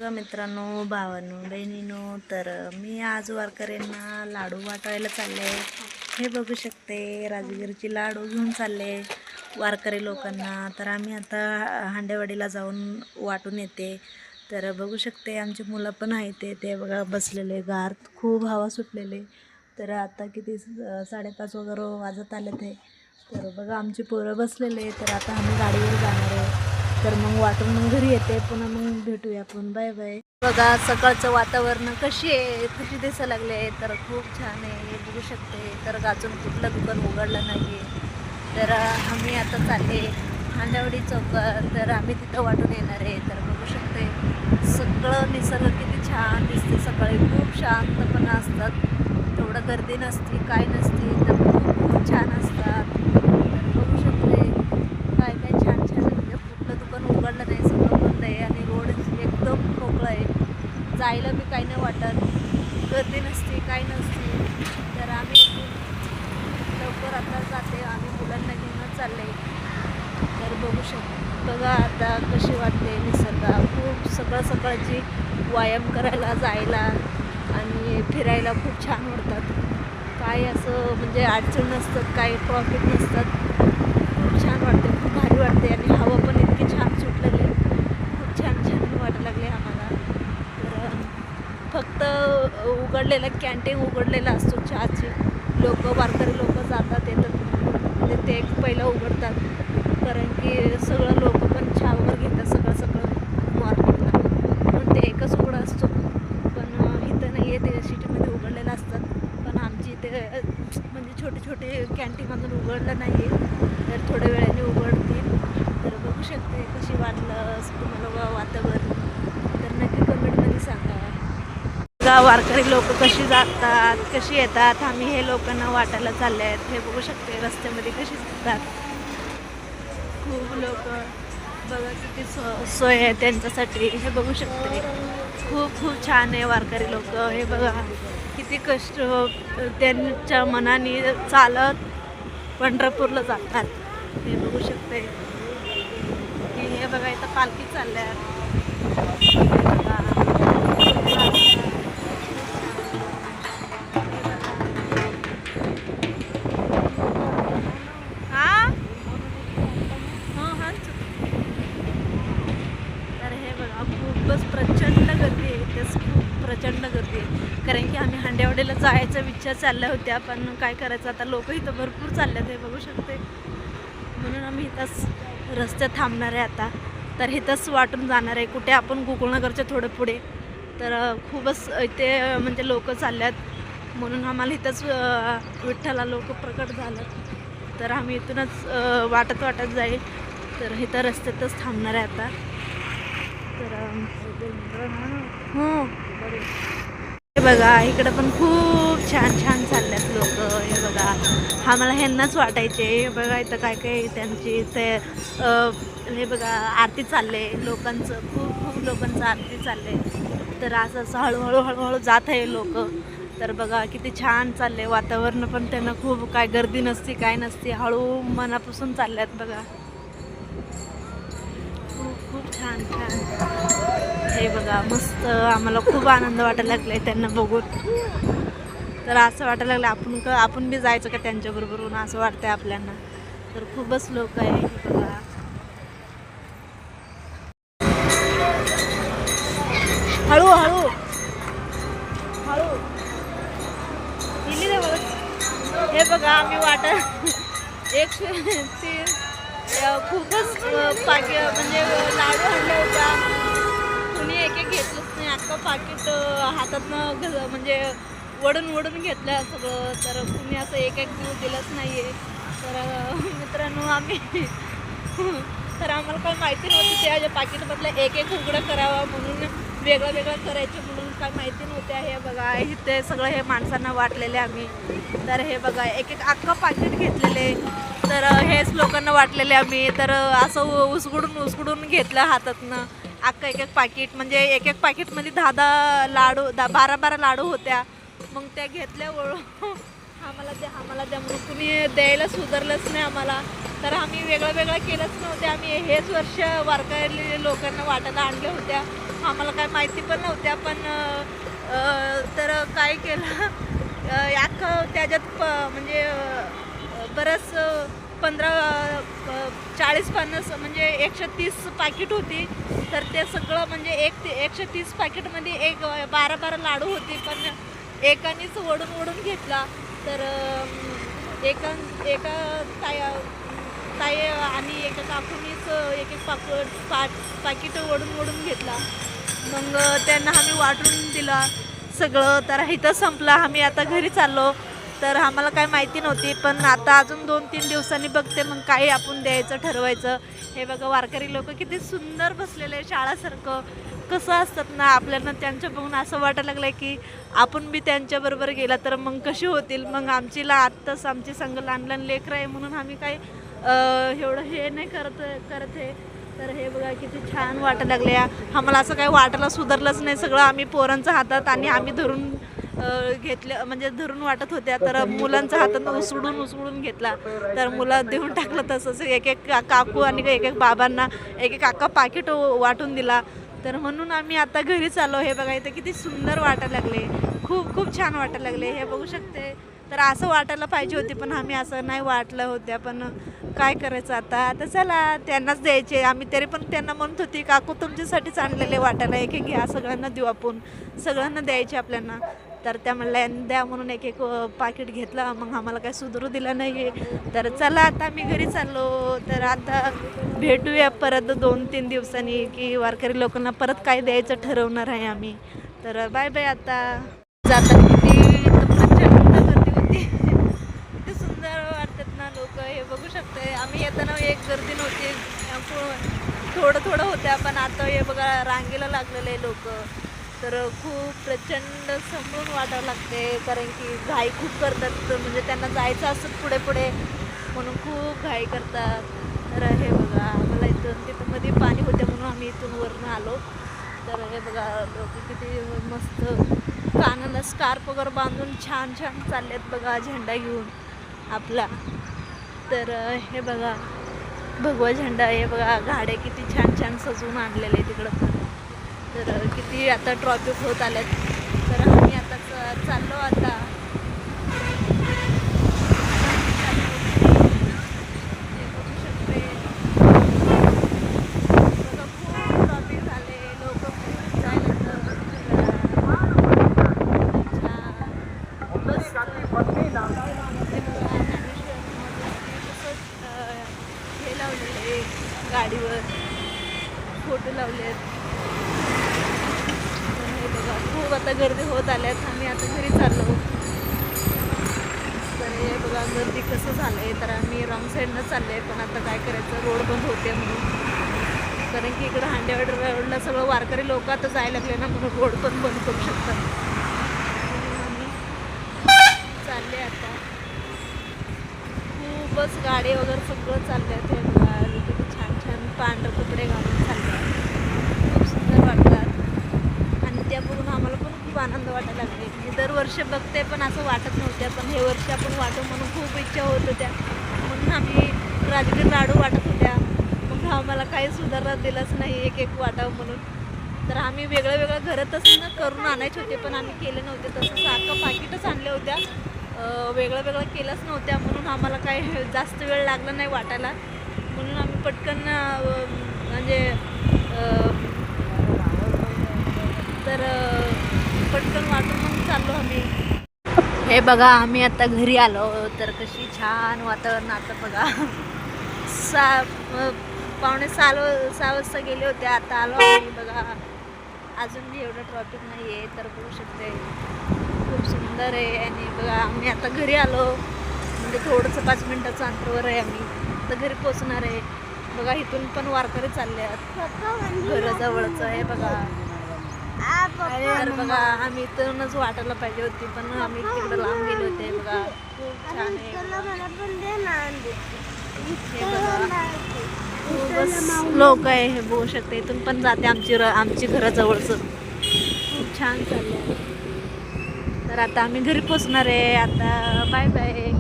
मित्रांनो, भावांनो, बहिणींनो, तर मी आज वारकऱ्यांना लाडू वाटायला चालले. हे बघू शकते, राजगिरची लाडू घेऊन चालले वारकरी लोकांना. तर आम्ही आता हांडेवाडीला जाऊन वाटून येते. तर बघू शकते, आमची मुलं पण आहेत, ते बघा बसलेले, गार खूप हवा सुटलेले. तर आता किती 5:30 वगैरे वाजत आले ते. तर बघा आमची पोरं बसलेले. तर आता आम्ही गाडीवर जाणार आहे. तर मग वाटून मग घरी येते, पुन्हा मग भेटूया आपण. Bye bye. बघा सकाळचं वातावरण कशी दिसायला लागले. तर खूप छान आहे, हे बघू शकते. तर अजून कुठलं दुकान उघडलं नाही. तर आम्ही आता चालले हांडेवाडी चौकात. तर आम्ही तिथं वाटून येणार आहे. तर बघू शकते, सगळं निसर्ग किती छान दिसते. सकाळी खूप शांतपणा असतात, तेवढं गर्दी नसती, काय नसती. तर खूप छान असतात. तर बघू शकते काय काय छान छान, म्हणजे कुठलं दुकान उघडलं नाही, सगळं बंद आहे. आणि रोड एकदम मोकळं आहे, जायला बी काही नाही वाटत, गर्दी नसते, काही नसते. तर आम्ही लवकर आता जाते, आम्ही मुलांना घेऊनच चालले. तर बघू शकतो, बघा आता कशी वाटते निसर्ग. खूप सकाळची व्यायाम करायला, जायला आणि फिरायला खूप छान वाटतात. काय असं म्हणजे अडचण नसतात, काही ट्रॉफिक नसतात. खूप छान वाटते, खूप भारी वाटते. आणि हवा पण इतकी छान सुटलेली, खूप छान छान वाटायला लागले आम्हाला. तर फक्त उघडलेला कॅन्टीन उघडलेला असतो चहाची. वारकरी लोक जातात, येतात, म्हणजे ते पहिलं उघडतात. कारण की सगळं लोक पण चहा वगैरे घेतात सगळं मॉर्निंगला, म्हणून ते एकच उघडं असतो. पण इथं नाही आहे, ते सिटीमध्ये उघडलेलं असतात. पण आमची इथे म्हणजे छोटे कॅन्टीन अजून उघडलं नाही आहे. तर थोड्या वेळाने उघडतील. तर बघू शकते कशी वाटलं तुम्हाला वातावरण. तर नक्की कमेंटमध्ये सांगा. वारकरी लोक कशी जातात, कशी येतात. आम्ही हे लोकांना वाटायला चालले आहेत. हे बघू शकते रस्त्यामध्ये कशी जातात. खूप लोक, बघा किती सोय आहे त्यांच्यासाठी. हे बघू शकते, खूप खूप छान आहे वारकरी लोक. हे बघा किती कष्ट त्यांच्या मनाने चालत पंढरपूरला जातात. हे बघू शकते की हे बघा इथं पालखी चालल्या. तर हे बघा खूपच प्रचंड गर्दी आहे, तेच खूप प्रचंड गर्दी आहे. कारण की आम्ही हांडेवाडीला जायचा विचार चालल्या होत्या, पण काय करायचं आता, लोक इथं भरपूर चालले, ते बघू शकते. म्हणून आम्ही इथंच रस्त्यात थांबणार आहे आता. तर इथंच वाटून जाणार आहे, कुठे आपण गोकुळनगरच्या थोडं पुढे. तर खूपच इथे म्हणजे लोक चालल्यात, म्हणून आम्हाला इथंच विठ्ठला लोक प्रकट झालं. तर आम्ही इथूनच वाटत जाईल. तर इथं रस्त्यातच थांबणार आहे आता. तर हे बघा इकडं पण खूप छान चालल्यात लोक. हे बघा आम्हाला ह्यांनाच वाटायचे. हे बघा इथं काय काय त्यांची ते हे बघा आरती चालले लोकांचं, खूप लोकांचं आरती चालले. तर असं हळूहळू जात आहे लोक. तर बघा किती छान चालले, वातावरण पण त्यांना खूप काय गर्दी नसती, काय नसती, हळू मनापासून चालल्यात. बघा खूप छान. हे बघा मस्त, आम्हाला खूप आनंद वाटायला लागलाय त्यांना बघून. तर असं वाटायला लागलं आपण बी जायचं का त्यांच्याबरोबरून, असं वाटतंय आपल्याला. तर खूपच लोक आहे. हे बघा हळू दिली रे बघ. हे बघा आम्ही एक खूपच म्हणजे लाडू आणल्या होत्या. कुणी एक घेतलंच नाही, अख्खं पाकिट हातातनं म्हणजे वडून घेतलं सगळं. तर कुणी असं एक दिलंच नाही आहे. तर मित्रांनो आम्ही तर आम्हाला काही माहिती नव्हती त्या पाकिटमधलं एक उघडं करावं म्हणून, वेगळं करायचं म्हणून काय माहिती नव्हत्या. हे बघा इथे सगळं हे माणसांना वाटलेले आम्ही. तर हे बघा एक अख्खं पाकिट घेतलेले. तर हेच लोकांना वाटलेले आम्ही. तर असं उसगुडून घेतलं हातातनं अख्खं एक पाकिट. म्हणजे एक पाकिटमध्ये 10 लाडू, 12 लाडू होत्या. मग त्या घेतल्या आम्हाला द्या म्हणून कुणी द्यायला सुधारलंच नाही आम्हाला. तर आम्ही वेगळं केलंच नव्हतं. आम्ही हेच वर्ष वारकरी लोकांना वाटायला आणल्या होत्या. आम्हाला काय माहिती पण नव्हत्या, पण तर काय केलं अख्खं त्याच्यात म्हणजे बरंच 40-50 म्हणजे 130 पाकिट होती. तर ते सगळं म्हणजे 130 पाकिटमध्ये 12-12 लाडू होते, पण एकानेच ओढून घेतला. तर एका एका ताई आणि एका काकूनीच एक पाकिट ओढून घेतला. मग त्यांना आम्ही वाटून दिला सगळं. तर इथं संपलं. आम्ही आता घरी चाललो. तर आम्हाला काय माहिती नव्हती, पण आता अजून 2-3 दिवसांनी बघते मग काय आपण द्यायचं ठरवायचं. हे बघा वारकरी लोक किती सुंदर बसलेले, शाळासारखं कसं असतात ना. आपल्याला त्यांच्या बघून असं वाटायला लागलं की आपण बी त्यांच्याबरोबर गेला तर मग कशी होतील. मग आत्ताच आमची संग लहान लेकरं आहे म्हणून आम्ही काय एवढं हे नाही करत हे. तर हे बघा किती छान वाटायला लागले. आम्हाला असं काही वाटायला सुधारलंच नाही. सगळं आम्ही पोरांच्या हातात आणि आम्ही धरून घेतलं, म्हणजे धरून वाटत होत्या. तर मुलांच्या हातात उसळून घेतला. तर मुलं देऊन टाकलं. तसंच एक काकू आणि एक बाबांना एक काका पाकिट वाटून दिला. तर म्हणून आम्ही आता घरी चाललो. हे बघा इथं किती सुंदर वाटायला लागले, खूप छान वाटायला लागले. हे बघू शकते. तर असं वाटायला पाहिजे होती, पण आम्ही असं नाही वाटलं होत्या. पण काय करायचं आता चला त्यांनाच द्यायचे. आम्ही तरी पण त्यांना म्हणत होती काकू तुमच्यासाठीच आणलेले वाटायला, एक घ्या, सगळ्यांना देऊ, आपण सगळ्यांना द्यायचे आपल्याला. तर त्या म्हणल्या द्या म्हणून एक पाकिट घेतला. मग आम्हाला काय सुधरू दिलं नाही. तर चला आता आम्ही घरी चाललो. तर आता भेटूया परत 2-3 दिवसांनी की वारकरी लोकांना परत काय द्यायचं ठरवणार आहे आम्ही. तर बाय बाय. आता जाता किती प्रचंड गर्दी होती. किती सुंदर वाटतात ना लोक. हे बघू शकते. आम्ही येताना एक गर्दी नव्हती, थोडं होत्या, पण आता हे बघा रांगेला लागलेले लोक. तर खूप प्रचंड समजून वाटावं लागते, कारण की घाई खूप करतात. म्हणजे त्यांना जायचं असतं पुढे म्हणून खूप घाई करतात. तर हे बघा आम्हाला तिथं मध्ये पाणी होते म्हणून आम्ही इथून वरनं आलो. तर हे बघा लोक किती मस्त कानाला स्कार्फ वगैरे बांधून छान चाललेत बघा, झेंडा घेऊन आपला. तर हे बघा भगवा झेंडा. हे बघा गाड्या किती छान सजवून आणलेले तिकडं पण. तर किती आता ट्रॉफिक होत आल्यात. तर आम्ही आता चाललो आता. बघू शकते बघा खूप ट्रॉफिक झाले, लोक खूप जायला हे लावलेले गाडीवर फोटो लावलेत. हे बघा खूप आता गर्दी होत आल्यात. आम्ही आता घरी चाललो. तर हे बघा गर्दी कसं झालं आहे. तर आम्ही रॉंग साईडनं चाललो आहे, पण आता काय करायचं, रोड बंद होते म्हणून. कारण की इकडं हांडेवाडी रोडला सगळं वारकरी लोक आता जायला लागले ना, म्हणून रोड पण बंद करू शकतात. म्हणून आम्ही चालले आता. खूपच गाडी वगैरे सगळं चालले आहेत. हे बघा किती छान पांढरे कपडे घालून चालले आहेत. खूप सुंदर वाटतात आणि त्या बघून आम्हाला पण खूप आनंद वाटायला लागले. मी दरवर्षी बघते पण असं वाटत नव्हत्या, पण हे वर्षी आपण वाटू म्हणून खूप इच्छा होत होत्या. म्हणून आम्ही राजगीर लाडू वाटत होत्या. मग आम्हाला काही सुधारणा दिलंच नाही एक वाटावं म्हणून. तर आम्ही वेगळं घरातच करून आणायचे होते, पण आम्ही केले नव्हते. तसं सारखं पाकिटच आणल्या होत्या, वेगळं केलंच नव्हत्या. म्हणून आम्हाला काही जास्त वेळ लागला नाही वाटायला. म्हणून आम्ही पटकन म्हणजे तर पटकन वाटून मग चाललो आम्ही. हे बघा आम्ही आता घरी आलो. तर कशी छान वातावरण. आता बघा 5:45-6 वाजता गेले होते, आता आलो आम्ही. बघा अजून एवढं ट्रॉफिक नाही आहे. तर बघू शकते खूप सुंदर आहे. आणि बघा आम्ही आता घरी आलो, म्हणजे थोडंसं 5 मिनिटाचं अंतरावर आहे. आम्ही आता घरी पोचणार आहे. बघा इथून पण वारकरी चालले आहेत घराजवळचं आहे बघा. तर बघा आम्ही इथूनच वाटायला पाहिजे होती, पण आम्ही तिकडं लांब गेले होते. बघा खूप छान आहे. खूपच लोक आहे, हे बघू शकते. इथून पण जाते आमची घराजवळचं. खूप छान चाललं आहे. तर आता आम्ही घरी पोचणार आहे. आता बाय बाय.